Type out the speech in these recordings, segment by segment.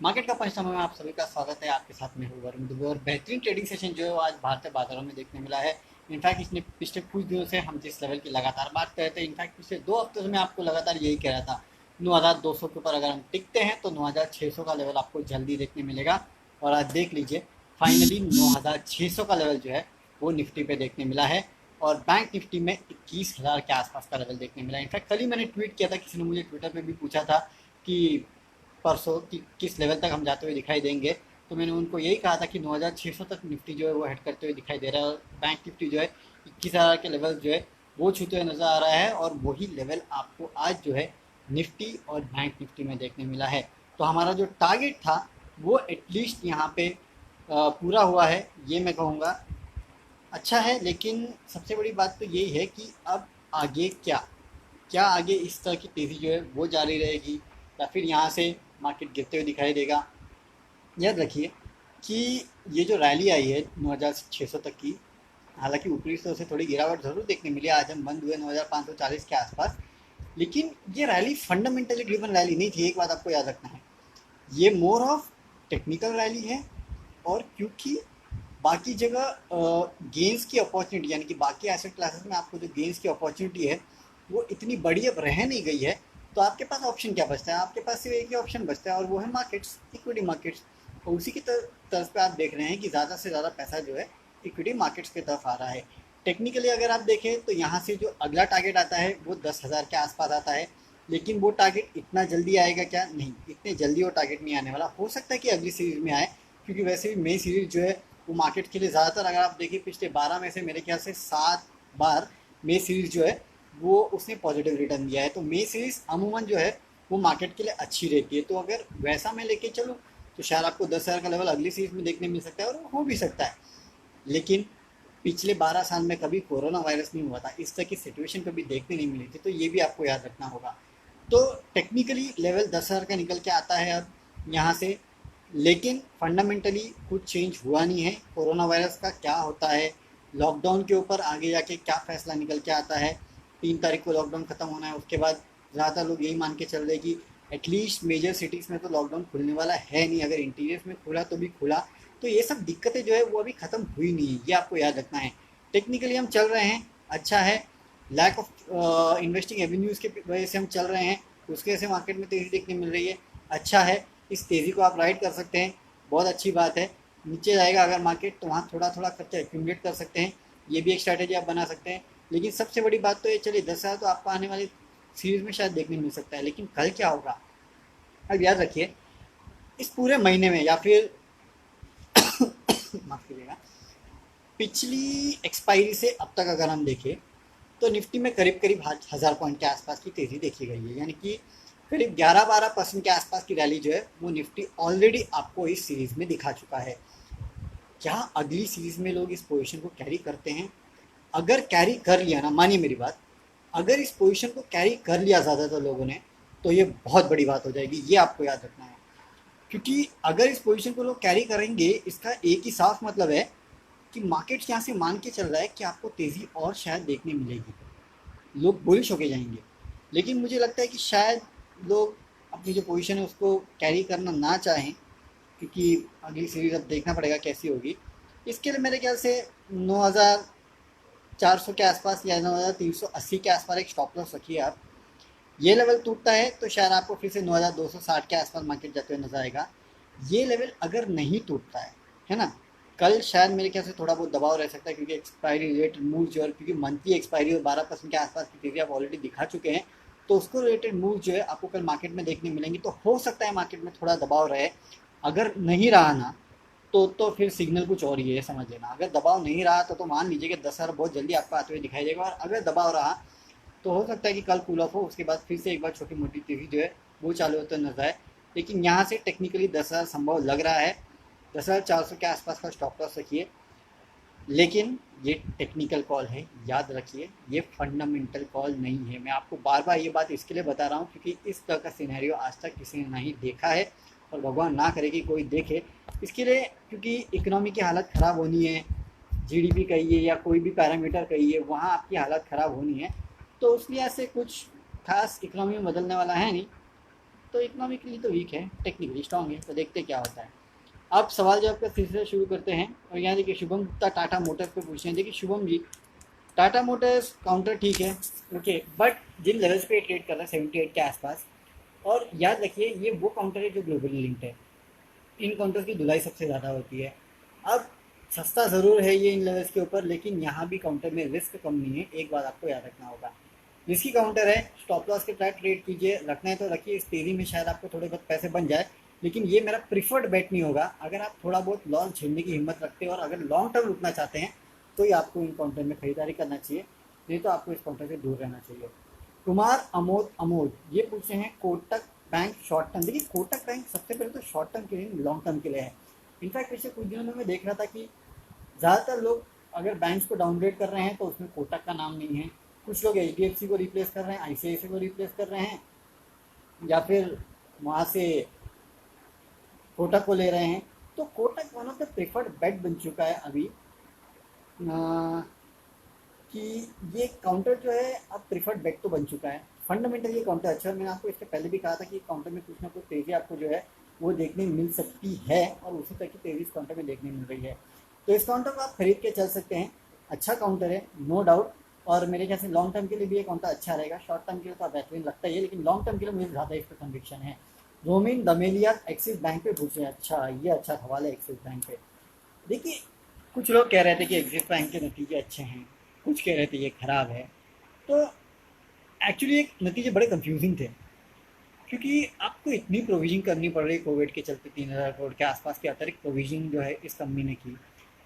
Market का पंचनामे में आप सभी का स्वागत है। आपके साथ में हूँ वरुण दुबे और बेहतरीन ट्रेडिंग सेशन जो है वो आज भारतीय बाजारों में देखने मिला है। इनफैक्ट इसने पिछले कुछ दिनों से हम जिस लेवल की लगातार बात कर रहे थे, इनफैक्ट पिछले 2 हफ्तों से मैं आपको लगातार यही कह रहा था, 9200 के ऊपर अगर हम टिकते हैं तो 9600 का लेवल आपको जल्दी देखने मिलेगा। और आज देख लीजिए, फाइनली 9600 का लेवल जो है वो निफ्टी पे देखने मिला है और बैंक निफ्टी में 21,000 के आसपास का लेवल देखने मिला है। इनफैक्ट कल ही मैंने ट्वीट किया था, किसी ने मुझे ट्विटर पे भी पूछा था कि परसों कि किस लेवल तक हम जाते हुए दिखाई देंगे। तो मैंने उनको यही कहा था कि 9600 तक निफ्टी जो है वो हेड करते हुए दिखाई दे रहा है और बैंक निफ्टी जो है 21,000 के लेवल जो है वो छूते हुए नज़र आ रहा है और वही लेवल आपको आज जो है निफ्टी और बैंक निफ्टी में देखने मिला है। तो हमारा जो टारगेट था वो एटलीस्ट यहाँ पे पूरा हुआ है, ये मैं कहूँगा। अच्छा है, लेकिन सबसे बड़ी बात तो यही है कि अब आगे क्या क्या आगे इस तरह की तेज़ी जो है वो जारी रहेगी या फिर यहाँ से मार्केट गिरते हुए दिखाई देगा। याद रखिए कि ये जो रैली आई है 9,600 तक की, हालांकि ऊपरी स्तर से थोड़ी गिरावट ज़रूर देखने मिली, आज हम बंद हुए 9,540 के आसपास। लेकिन ये रैली फंडामेंटली ड्रिवन रैली नहीं थी, एक बात आपको याद रखना है। ये मोर ऑफ टेक्निकल रैली है। और क्योंकि बाकी जगह गेंस की अपॉर्चुनिटी, यानी कि बाकी एसेट क्लासेस में आपको जो गेंस की अपॉर्चुनिटी है वो इतनी बड़ी अब रह नहीं गई है। तो आपके पास ऑप्शन क्या बचता है? आपके पास सिर्फ एक ही ऑप्शन बचता है और वो है मार्केट्स, इक्विटी मार्केट्स। और उसी की तर्ज पे आप देख रहे हैं कि ज़्यादा से ज़्यादा पैसा जो है इक्विटी मार्केट्स की तरफ आ रहा है। टेक्निकली अगर आप देखें तो यहाँ से जो अगला टारगेट आता है वो 10,000 के आसपास आता है। लेकिन वो टारगेट इतना जल्दी आएगा क्या? नहीं, इतने जल्दी वो टारगेट नहीं आने वाला। हो सकता है कि अगली सीरीज में आए, क्योंकि वैसे भी मई सीरीज जो है वो मार्केट के लिए ज़्यादातर, अगर आप देखिए पिछले 12 में से मेरे ख्याल से 7 बार मई सीरीज जो है वो उसने पॉजिटिव रिटर्न दिया है। तो मई सीरीज अमूमन जो है वो मार्केट के लिए अच्छी रहती है। तो अगर वैसा मैं लेके चलूँ तो शायद आपको 10,000 का लेवल अगली सीरीज में देखने मिल सकता है और हो भी सकता है। लेकिन पिछले 12 साल में कभी कोरोना वायरस नहीं हुआ था, इस तरह की सिचुएशन कभी देखने नहीं मिली थी। तो ये भी आपको याद रखना होगा। तो टेक्निकली लेवल 10,000 का निकल के आता है अब यहाँ से। लेकिन फंडामेंटली कुछ चेंज हुआ नहीं है। कोरोना वायरस का क्या होता है, लॉकडाउन के ऊपर आगे जाके क्या फैसला निकल के आता है। 3 तारीख को लॉकडाउन ख़त्म होना है, उसके बाद ज़्यादातर लोग यही मान के चल रहे कि एटलीस्ट मेजर सिटीज़ में तो लॉकडाउन खुलने वाला है नहीं, अगर इंटीरियर्स में खुला तो भी खुला। तो ये सब दिक्कतें जो है वो अभी ख़त्म हुई नहीं है, ये आपको याद रखना है। टेक्निकली हम चल रहे हैं, अच्छा है। लैक ऑफ इन्वेस्टिंग एवेन्यूज़ की वजह से हम चल रहे हैं, उसकी वजह से मार्केट में तेज़ी देखने मिल रही है। अच्छा है, इस तेज़ी को आप राइड कर सकते हैं, बहुत अच्छी बात है। नीचे जाएगा अगर मार्केट तो वहाँ थोड़ा थोड़ा खर्चा एक्यूमुलेट कर सकते हैं, ये भी एक स्ट्रैटेजी आप बना सकते हैं। लेकिन सबसे बड़ी बात तो ये, चलिए 10,000 तो आपको आने वाली सीरीज में शायद देखने मिल सकता है, लेकिन कल क्या होगा? अब याद रखिए, इस पूरे महीने में या फिर माफ़ कीजिएगा, पिछली एक्सपायरी से अब तक अगर हम देखें तो निफ्टी में करीब करीब 1,000 पॉइंट के आसपास की तेज़ी देखी गई है। यानी कि करीब 11-12% के आसपास की रैली जो है वो निफ्टी ऑलरेडी आपको इस सीरीज़ में दिखा चुका है। क्या अगली सीरीज़ में लोग इस पोजीशन को कैरी करते हैं? अगर कैरी कर लिया ना, मानिए मेरी बात, अगर इस पोजीशन को कैरी कर लिया ज़्यादातर लोगों ने, तो ये बहुत बड़ी बात हो जाएगी, ये आपको याद रखना है। क्योंकि अगर इस पोजीशन को लोग कैरी करेंगे, इसका एक ही साफ मतलब है कि मार्केट यहाँ से मान के चल रहा है कि आपको तेज़ी और शायद देखने मिलेगी, लोग बुलिश होके जाएंगे। लेकिन मुझे लगता है कि शायद लोग अपनी जो पोजीशन है उसको कैरी करना ना चाहें, क्योंकि अगली सीरीज़ अब देखना पड़ेगा कैसी होगी। इसके लिए मेरे ख्याल से 9,400 के आसपास या 9,380 के आसपास एक स्टॉप लॉस रखिए आप। ये लेवल टूटता है तो शायद आपको फिर से 9,260 के आसपास मार्केट जाते हुए नजर आएगा। ये लेवल अगर नहीं टूटता है ना, कल शायद मेरे ख्याल से थोड़ा बहुत दबाव रह सकता है, क्योंकि एक्सपायरी रिलेटेड मूव जो है, क्योंकि मंथली एक्सपायरी और 12% के आसपास की तेजी आप ऑलरेडी दिखा चुके हैं। तो उसको रिलेटेड मूव जो है आपको कल मार्केट में देखने मिलेंगी। तो हो सकता है मार्केट में थोड़ा दबाव रहे। अगर नहीं रहा ना, तो फिर सिग्नल कुछ और ही है, समझ लेना। अगर दबाव नहीं रहा तो मान लीजिए कि 10,000 बहुत जल्दी आपको आते हुए दिखाई देगा। और अगर दबाव रहा तो हो सकता है कि कल कूल ऑफ हो, उसके बाद फिर से एक बार छोटी मोटी तेज़ी जो है वो चालू होते नजर आए। लेकिन यहाँ से टेक्निकली 10,000 संभव लग रहा है। 10,400 के आसपास का स्टॉप लॉस रखिए। लेकिन ये टेक्निकल कॉल है, याद रखिए, ये फंडामेंटल कॉल नहीं है। मैं आपको बार बार ये बात इसके लिए बता रहा हूँ क्योंकि इस तरह का सिनेरियो आज तक किसी ने नहीं देखा है और भगवान ना करे कि कोई देखे। इसके लिए, क्योंकि इकोनॉमी की हालत ख़राब होनी है, जीडीपी कहिए या कोई भी पैरामीटर कहिए, वहाँ आपकी हालत ख़राब होनी है। तो उस लिहाज से कुछ खास इकोनॉमी में बदलने वाला है नहीं। तो इकोनॉमिकली तो वीक है, टेक्निकली स्ट्रॉन्ग है, तो देखते क्या होता है। अब सवाल जवाब का सिलसिला शुरू करते हैं और यहाँ देखिए शुभम गुप्ता टाटा मोटर्स पे पूछे हैं। देखिए शुभम जी, टाटा मोटर्स काउंटर ठीक है, ओके, बट जिन लेवल्स पे ट्रेड कर रहा है 78 के आसपास, और याद रखिए ये वो काउंटर है जो ग्लोबली लिंक्ड है, इन काउंटर्स की धुलाई सबसे ज़्यादा होती है। अब सस्ता ज़रूर है ये इन लेवल्स के ऊपर, लेकिन यहाँ भी काउंटर में रिस्क कम नहीं है, एक बात आपको याद रखना होगा। रिस्की काउंटर है, स्टॉप लॉस के साथ ट्रेड कीजिए, रखना है तो रखिए, इस तेज़ी में शायद आपको थोड़े बहुत पैसे बन जाए, लेकिन ये मेरा प्रीफर्ड बेट नहीं होगा। अगर आप थोड़ा बहुत लॉस झेलने की हिम्मत रखते हैं और अगर लॉन्ग टर्म रुकना चाहते हैं तो ही आपको इन काउंटर में खरीदारी करना चाहिए, नहीं तो आपको इस काउंटर से दूर रहना चाहिए। कुमार अमोद ये पूछते हैं कोटक बैंक शॉर्ट टर्म। देखिए कोटक बैंक सबसे पहले तो शॉर्ट टर्म के लिए, लॉन्ग टर्म के लिए है। इनफैक्ट पिछले कुछ दिनों में मैं देख रहा था कि ज़्यादातर लोग अगर बैंक्स को डाउनग्रेड कर रहे हैं तो उसमें कोटक का नाम नहीं है। कुछ लोग HDFC को रिप्लेस कर रहे हैं, ICICI को रिप्लेस कर रहे हैं, या फिर वहाँ से कोटक को ले रहे हैं। तो Kotak one of the preferred bet बन चुका है अभी, कि ये काउंटर जो है अब प्रीफर्ड बेट तो बन चुका है। फंडामेंटल ये काउंटर अच्छा है, मैंने आपको इससे पहले भी कहा था कि काउंटर में कुछ ना कुछ तेज़ी आपको जो है वो देखने मिल सकती है, और उसी तरह की तेज़ी इस काउंटर में देखने मिल रही है। तो इस काउंटर को आप खरीद के चल सकते हैं, अच्छा काउंटर है नो डाउट, और मेरे ख्याल से लॉन्ग टर्म के लिए भी ये काउंटर अच्छा रहेगा। शॉर्ट टर्म के लिए तो बेहतरीन लगता ही है, लेकिन लॉन्ग टर्म के लिए मुझे ज़्यादा इस पर कन्विक्शन है। रोमिन दमेलिया एक्सिस बैंक पे पूछे, अच्छा ये अच्छा सवाल है एक्सिस बैंक पे। देखिए कुछ लोग कह रहे थे कि एक्सिस बैंक के नतीजे अच्छे हैं, कुछ कह रहे थे ये खराब है, तो एक्चुअली एक नतीजे बड़े कंफ्यूजिंग थे, क्योंकि आपको इतनी प्रोविजन करनी पड़ रही कोविड के चलते, 3000 करोड़ के आसपास की अतिरिक्त प्रोविजन जो है इस कंपनी ने की।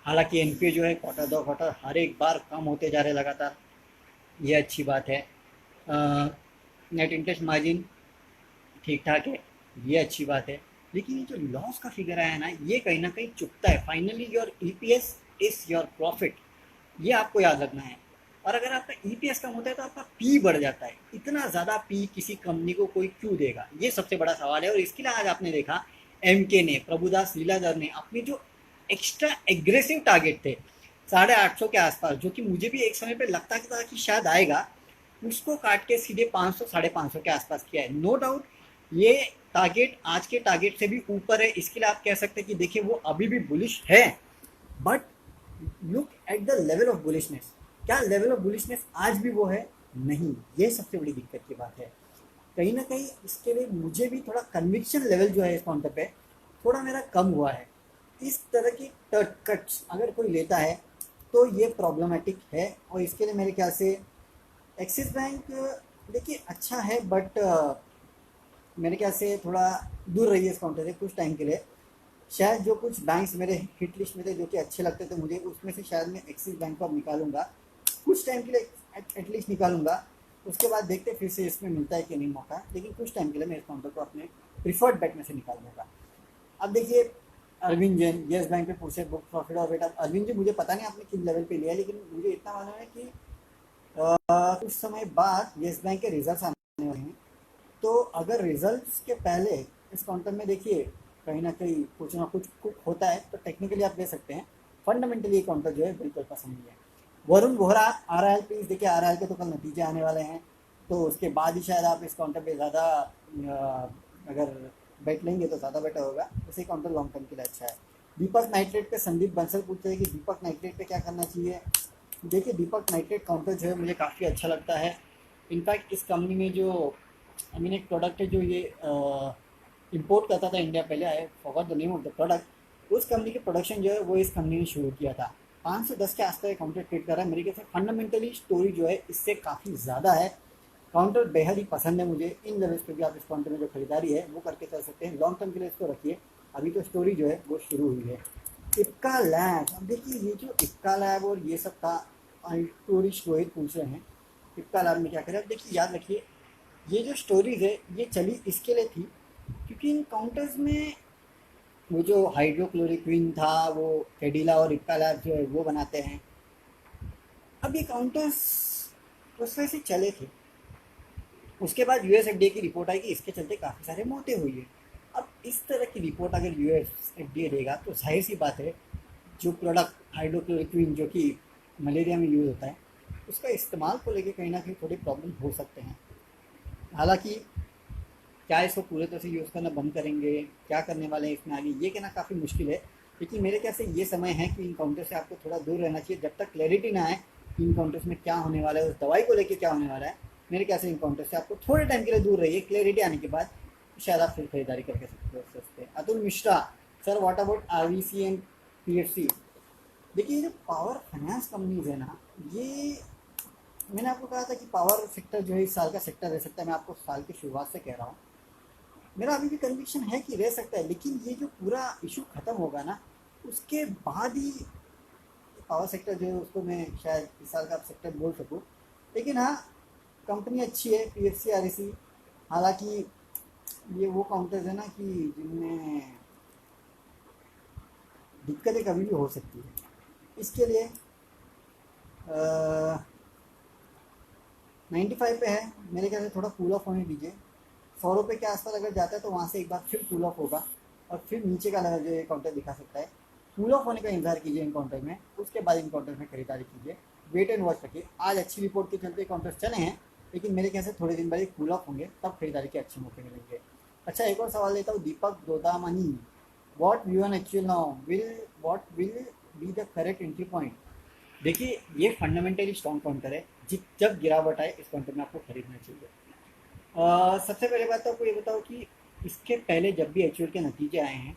हालांकि NPA जो है क्वार्टर दो क्वार्टर हर एक बार कम होते जा रहे लगातार, ये अच्छी बात है। नेट इंटरेस्ट मार्जिन ठीक ठाक है, ये अच्छी बात है, लेकिन ये जो लॉस का फिगर आया है ना, ये कहीं ना कहीं चुभता है। Finally your EPS is your profit, ये आपको याद रखना है। और अगर आपका EPS कम होता है तो आपका P बढ़ जाता है। इतना ज़्यादा P किसी कंपनी को कोई क्यों देगा, ये सबसे बड़ा सवाल है। और इसके लिए आज आपने देखा MK ने, प्रभुदास लीलाधर ने अपने जो एक्स्ट्रा एग्रेसिव टारगेट थे 850 के आसपास, जो कि मुझे भी एक समय पे लगता था कि शायद आएगा, उसको काट के सीधे 500 550 के आसपास किया है। नो डाउट ये टारगेट आज के टारगेट से भी ऊपर है, इसके लिए आप कह सकते हैं कि देखिए वो अभी भी बुलिश है, but look at the level of bullishness. क्या लेवल ऑफ बुलिशनेस आज भी वो है? नहीं, ये सबसे बड़ी दिक्कत की बात है। कहीं ना कहीं इसके लिए मुझे भी थोड़ा कन्विक्शन लेवल जो है इस काउंटर पे थोड़ा मेरा कम हुआ है। इस तरह की कट्स अगर कोई लेता है तो ये प्रॉब्लमेटिक है, और इसके लिए मेरे ख्याल से एक्सिस बैंक देखिए अच्छा है, बट मेरे ख्याल से थोड़ा दूर रहिए इस काउंटर से कुछ टाइम के लिए। शायद जो कुछ बैंक्स मेरे हिट लिस्ट में थे जो कि अच्छे लगते थे मुझे, उसमें से शायद मैं एक्सिस बैंक को अब निकालूंगा, कुछ टाइम के लिए एटलीस्ट निकालूंगा। उसके बाद देखते फिर से इसमें मिलता है कि नहीं मौका, लेकिन कुछ टाइम के लिए मैं इस काउंटर को अपने प्रीफर्ड बेट में से निकाल दूंगा। अब देखिए अरविंद जैन येस बैंक पे पूछे बुक प्रॉफिट और बेटा। अरविंद जी मुझे पता नहीं आपने किस लेवल पे लिया है, लेकिन मुझे इतना मालूम है कि कुछ समय बाद येस बैंक के रिजल्ट आने वाले हैं, तो अगर रिजल्ट्स के पहले इस काउंटर में देखिए कहीं ना कहीं कुछ ना कुछ होता है तो टेक्निकली आप ले सकते हैं। फंडामेंटली ये काउंटर जो है बिल्कुल पसंद नहीं है। वरुण वोहरा RIL प्लीज, देखिए RIL के तो कल नतीजे आने वाले हैं, तो उसके बाद ही शायद आप इस काउंटर पे ज़्यादा अगर बैठ लेंगे तो ज़्यादा बेटर होगा। इसी काउंटर लॉन्ग टर्म के लिए अच्छा है। दीपक नाइट्रेट पे संदीप बंसल पूछते हैं कि दीपक नाइट्रेट पे क्या करना चाहिए। देखिए दीपक नाइट्रेट काउंटर जो है मुझे काफ़ी अच्छा लगता है। इनफैक्ट इस कंपनी में जो आई मीन एक प्रोडक्ट है जो ये इंपोर्ट करता था इंडिया, पहले I forgot the name of the product, उस कंपनी की प्रोडक्शन जो है वो इस कंपनी ने शुरू किया था। 510 के आसपास काउंटर ट्रेड कर रहा है। मेरे ख्याल से फंडामेंटली स्टोरी जो है इससे काफ़ी ज़्यादा है। काउंटर बेहद ही पसंद है मुझे। इन लेवल्स पे भी आप इस काउंटर में जो खरीदारी है वो करके चल सकते हैं। लॉन्ग टर्म के लिए इसको रखिए, अभी तो स्टोरी जो है वो शुरू हुई है। इक्का लैब, अब देखिए ये जो इक्का लैब और ये सब था, टूरिस्ट रोहित पूछ रहे हैं इक्का लैब में क्या करें। अब देखिए याद रखिए ये जो स्टोरीज है ये चली इसके लिए थी क्योंकि इन काउंटर्स में वो जो हाइड्रोक्लोरोक्विन था वो कैडिला और इक्का लैब जो है वो बनाते हैं। अब ये काउंटर्स उस वजह से चले थे, उसके बाद USFDA की रिपोर्ट आई कि इसके चलते काफ़ी सारे मौतें हुई है। अब इस तरह की रिपोर्ट अगर USFDA देगा तो जाहिर सी बात है जो प्रोडक्ट हाइड्रोक्लोरोक्विन जो कि मलेरिया में यूज़ होता है उसका इस्तेमाल को लेके कहीं ना कहीं थोड़ी प्रॉब्लम हो सकते हैं। हालांकि क्या इसको पूरे तरह से यूज़ करना बंद करेंगे, क्या करने वाले हैं इसमें आगे, ये कहना काफ़ी मुश्किल है। लेकिन मेरे ख्याल से ये समय है कि इन काउंटर से आपको थोड़ा दूर रहना चाहिए जब तक क्लैरिटी ना आए कि इन काउंटर्स में क्या होने वाला है, उस दवाई को लेके क्या होने वाला है। मेरे ख्याल से इन काउंटर से आपको थोड़े टाइम के लिए दूर रहिए, क्लैरिटी आने के बाद शायद आप फिर खरीदारी करके सकते हैं। Atul Mishra, sir what about RVC and PFC? देखिए ये जो पावर फाइनेंस कंपनीज है ना, ये मैंने आपको कहा था कि पावर सेक्टर जो है इस साल का सेक्टर रह सकता है। मैं आपको साल की शुरुआत से कह रहा हूँ, मेरा अभी भी कन्विक्शन है कि रह सकता है, लेकिन ये जो पूरा इशू खत्म होगा ना उसके बाद ही पावर सेक्टर जो है उसको मैं शायद इस साल का सेक्टर बोल सकूँ। लेकिन हाँ, कंपनी अच्छी है पीएफसी आरईसी। हालांकि ये वो काउंटर्स है ना कि जिनमें दिक्कतें कभी भी हो सकती है। इसके लिए 95 पे है, मेरे ख्याल से थोड़ा कूल ऑफ होने दीजिए। 100 रुपये के आसपास अगर जाता है तो वहाँ से एक बार फिर कूल ऑफ होगा और फिर नीचे का लेवल जो ये काउंटर दिखा सकता है। कूल ऑफ होने का इंतजार कीजिए इन काउंटर में, उसके बाद इन काउंटर में खरीदारी कीजिए। वेट एंड वॉच रखिए। आज अच्छी रिपोर्ट के चलते काउंटर चले हैं, लेकिन मेरे ख्याल से थोड़े दिन बाद कूल ऑफ होंगे, तब खरीदारी के अच्छे मौके मिलेंगे। अच्छा, एक और सवाल लेता हूँ, Deepak Dodamani, what view an actual now will what will be the correct entry point? देखिए ये फंडामेंटली स्ट्रॉन्ग काउंटर है, जब गिरावट आए इस काउंटर में आपको खरीदना चाहिए। सबसे पहले बात तो आपको ये बताओ कि इसके पहले जब भी एच के नतीजे आए हैं,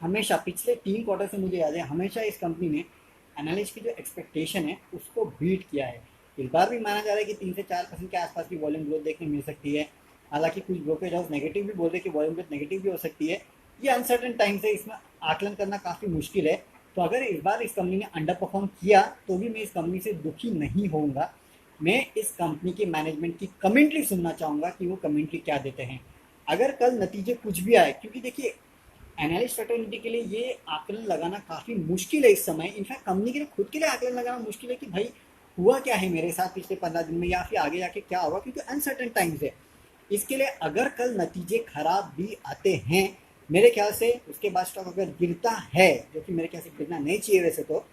हमेशा पिछले 3 क्वार्टर से मुझे याद है हमेशा इस कंपनी ने एनालिस्ट की जो एक्सपेक्टेशन है उसको बीट किया है। इस बार भी माना जा रहा है कि 3 से 4% के आसपास की वॉल्यूम ग्रोथ देखने मिल सकती है। हालांकि कुछ ब्रोकरेज हाउस नेगेटिव भी बोल रहे हैं कि वॉल्यूम ग्रोथ नेगेटिव भी हो सकती है। ये अनसर्टन टाइम्स है, इसमें आकलन करना काफ़ी मुश्किल है। तो अगर इस बार इस कंपनी ने अंडर परफॉर्म किया तो भी मैं इस कंपनी से दुखी नहीं होऊंगा। मैं इस कंपनी के मैनेजमेंट की कमेंट्री सुनना चाहूँगा कि वो कमेंट्री क्या देते हैं। अगर कल नतीजे कुछ भी आए, क्योंकि देखिए एनालिस्ट फैटर्निटी के लिए ये आकलन लगाना काफ़ी मुश्किल है इस समय। इनफैक्ट कंपनी के लिए खुद के लिए आकलन लगाना मुश्किल है कि भाई हुआ क्या है मेरे साथ पिछले 15 दिन में, या फिर आगे जाके क्या होगा, क्योंकि अनसर्टन टाइम्स है। इसके लिए अगर कल नतीजे खराब भी आते हैं, मेरे ख्याल से उसके बाद स्टॉक अगर गिरता है, जो कि मेरे ख्याल से गिरना नहीं चाहिए वैसे, तो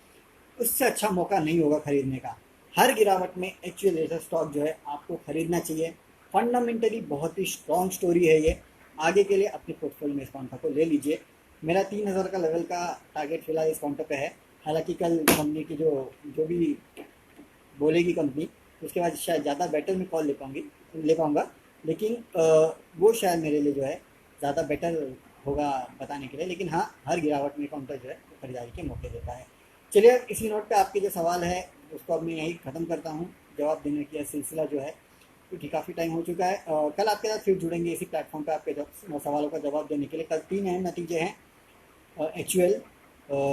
उससे अच्छा मौका नहीं होगा खरीदने का। हर गिरावट में एक्चुअल जैसा स्टॉक जो है आपको खरीदना चाहिए। फंडामेंटली बहुत ही स्ट्रॉन्ग स्टोरी है ये। आगे के लिए अपने पोर्टफोलियो में इस काउंटर को ले लीजिए। मेरा 3000 का लेवल का टारगेट फिलहाल इस काउंटर पे है। हालांकि कल कंपनी की जो जो भी बोलेगी कंपनी, उसके बाद शायद ज़्यादा बेटर मैं कॉल ले पाऊँगा। लेकिन वो शायद मेरे लिए जो है ज़्यादा बेटर होगा बताने के लिए। लेकिन हाँ, हर गिरावट में काउंटर जो है खरीदारी के मौके देता है। चलिए इसी नोट पे आपके जो सवाल है उसको अब मैं यही ख़त्म करता हूँ। जवाब देने का सिलसिला जो है, क्योंकि काफ़ी टाइम हो चुका है। कल आपके साथ फिर जुड़ेंगे इसी प्लेटफॉर्म पे आपके सवालों का जवाब देने के लिए। कल 3 अहम नतीजे हैं, एक्चुअल,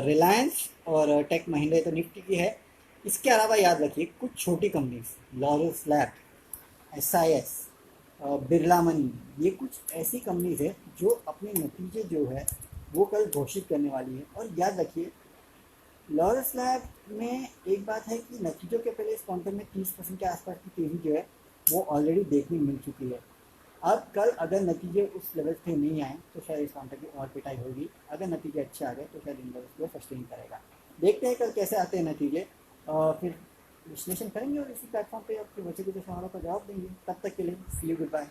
रिलायंस और टेक महिंद्रा तो निफ्टी की है। इसके अलावा याद रखिए कुछ छोटी companies, Laurus lab, SIS, Birla money, ये कुछ ऐसी कंपनीज है जो अपने नतीजे जो है वो कल घोषित करने वाली है। और याद रखिए लॉरस लैब में एक बात है कि नतीजों के पहले इस काउंटर में 30% के आसपास की तेज़ी जो है वो ऑलरेडी देखने मिल चुकी है। अब कल अगर नतीजे उस लेवल से नहीं आए तो शायद इस काउंटर की और पिटाई होगी। अगर नतीजे अच्छे आ गए तो शायद इन लेवल्स को सस्टेन करेगा। देखते हैं कल कैसे आते हैं नतीजे, फिर विश्लेषण करेंगे और इसी प्लेटफॉर्म पे आपके बचे कुछ सवालों का जवाब देंगे। तब तक के लिए सी यू, गुड बाय।